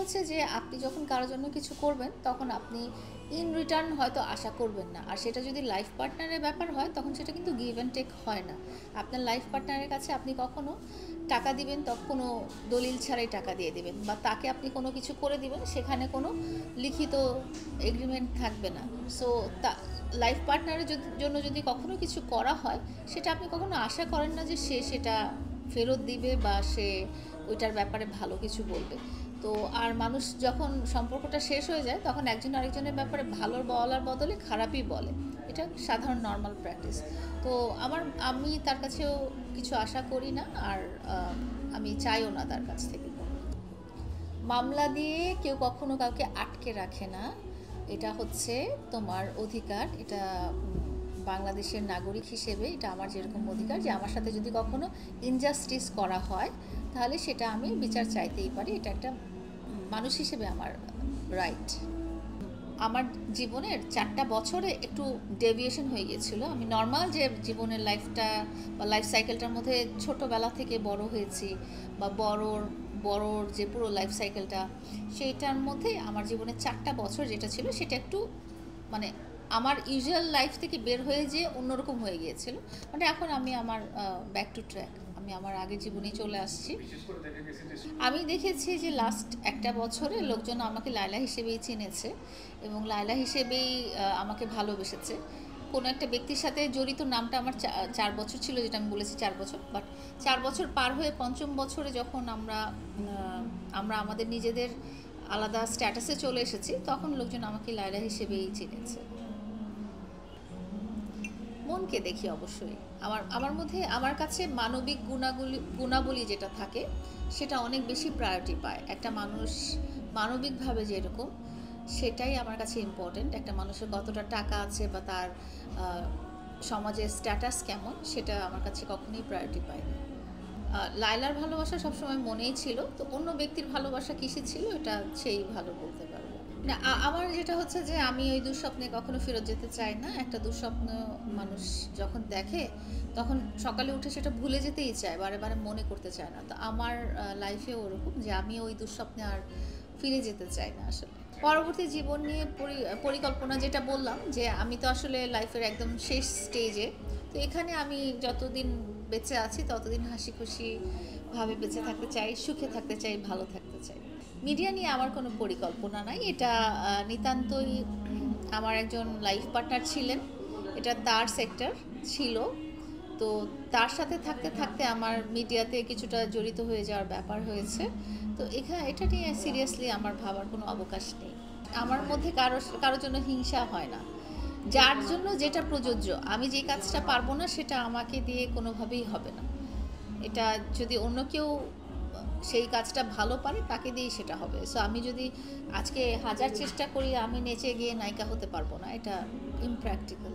হচ্ছে যে আপনি যখন কারোর জন্য কিছু করবেন তখন আপনি ইন রিটার্ন হয়তো আশা করবেন না, আর সেটা যদি লাইফ পার্টনারের ব্যাপার হয় তখন সেটা কিন্তু গিভ অ্যান্ড টেক হয় না। আপনার লাইফ পার্টনারের কাছে আপনি কখনো টাকা দিবেন তখন কোনো দলিল ছাড়াই টাকা দিয়ে দিবেন, বা তাকে আপনি কোনো কিছু করে দিবেন সেখানে কোনো লিখিত এগ্রিমেন্ট থাকবে না। সো লাইফ পার্টনারের জন্য যদি কখনো কিছু করা হয় সেটা আপনি কখনো আশা করেন না যে সে সেটা ফেরত দিবে বা সে ওইটার ব্যাপারে ভালো কিছু বলবে। তো আর মানুষ যখন সম্পর্কটা শেষ হয়ে যায় তখন একজন আরেকজনের ব্যাপারে ভালো বলার বদলে খারাপই বলে, এটা সাধারণ নর্মাল প্র্যাকটিস। তো আমি তার কাছেও কিছু আশা করি না, আর আমি চাইও না তার কাছ থেকে। মামলা দিয়ে কেউ কখনো কাউকে আটকে রাখে না, এটা হচ্ছে তোমার অধিকার। এটা বাংলাদেশের নাগরিক হিসেবে এটা আমার যেরকম অধিকার যে আমার সাথে যদি কখনো ইনজাস্টিস করা হয় তাহলে সেটা আমি বিচার চাইতেই পারি, এটা একটা মানুষ হিসেবে আমার রাইট। আমার জীবনের 4টা বছরে একটু ডেভিয়েশন হয়ে গিয়েছিল। আমি নর্মাল যে জীবনের লাইফটা বা লাইফ সাইকেলটার মধ্যে ছোটোবেলা থেকে বড় হয়েছি বা বড়োর যে পুরো লাইফ সাইকেলটা, সেইটার মধ্যে আমার জীবনের 4টা বছর যেটা ছিল সেটা একটু মানে আমার ইউজুয়াল লাইফ থেকে বের হয়ে যেয়ে অন্যরকম হয়ে গিয়েছিল। মানে এখন আমি আমার ব্যাক টু ট্র্যাক, আমি আমার আগের জীবনেই চলে আসছি। আমি দেখেছি যে লাস্ট একটা বছরে লোকজন আমাকে লায়লা হিসেবেই চিনেছে এবং লায়লা হিসেবেই আমাকে ভালোবেসেছে। কোনো একটা ব্যক্তির সাথে জড়িত নামটা আমার 4 বছর ছিল, যেটা আমি বলেছি 4 বছর, বাট 4 বছর পার হয়ে 5ম বছরে যখন আমরা আমাদের নিজেদের আলাদা স্ট্যাটাসে চলে এসেছি তখন লোকজন আমাকে লায়লা হিসেবেই চিনেছে। মনকে দেখি অবশ্যই। আমার মধ্যে আমার কাছে মানবিক গুণাবলী যেটা থাকে সেটা অনেক বেশি প্রায়োরিটি পায়। একটা মানুষ মানবিকভাবে যেরকম, সেটাই আমার কাছে ইম্পর্টেন্ট। একটা মানুষের কতটা টাকা আছে বা তার সমাজের স্ট্যাটাস কেমন সেটা আমার কাছে কখনোই প্রায়োরিটি পায় না। লায়লার ভালোবাসা সবসময় মনেই ছিল, তো অন্য ব্যক্তির ভালোবাসা কিসে ছিল এটা সেই ভালো বলতে পারবে না। আমার যেটা হচ্ছে যে আমি ওই দুঃস্বপ্নে কখনো ফেরত যেতে চাই না। একটা দুঃস্বপ্ন মানুষ যখন দেখে তখন সকালে উঠে সেটা ভুলে যেতেই চায়, বারে বারে মনে করতে চায় না। তো আমার লাইফেও ওরকম যে আমি ওই দুঃস্বপ্নে আর ফিরে যেতে চাই না আসলে। পরবর্তী জীবন নিয়ে পরিকল্পনা যেটা বললাম যে আমি তো আসলে লাইফের একদম শেষ স্টেজে, তো এখানে আমি যতদিন বেঁচে আছি ততদিন হাসি খুশিভাবে বেঁচে থাকতে চাই, সুখে থাকতে চাই, ভালো থাকতে চাই। মিডিয়া নিয়ে আমার কোনো পরিকল্পনা নাই, এটা নিতান্তই আমার একজন লাইফ পার্টনার ছিলেন, এটা তার সেক্টর ছিল। তো তার সাথে থাকতে থাকতে আমার মিডিয়াতে কিছুটা জড়িত হয়ে যাওয়ার ব্যাপার হয়েছে। তো এটা নিয়ে সিরিয়াসলি আমার ভাবার কোনো অবকাশ নেই। আমার মধ্যে কারোর জন্য হিংসা হয় না। যার জন্য যেটা প্রযোজ্য, আমি যে কাজটা পারবো না সেটা আমাকে দিয়ে কোনোভাবেই হবে না। এটা যদি অন্য কেউ সেই কাজটা ভালো পারে তাকে দিয়েই সেটা হবে। সো আমি যদি আজকে 1000 চেষ্টা করি আমি নেচে গিয়ে নায়িকা হতে পারবো না, এটা ইমপ্র্যাকটিক্যাল।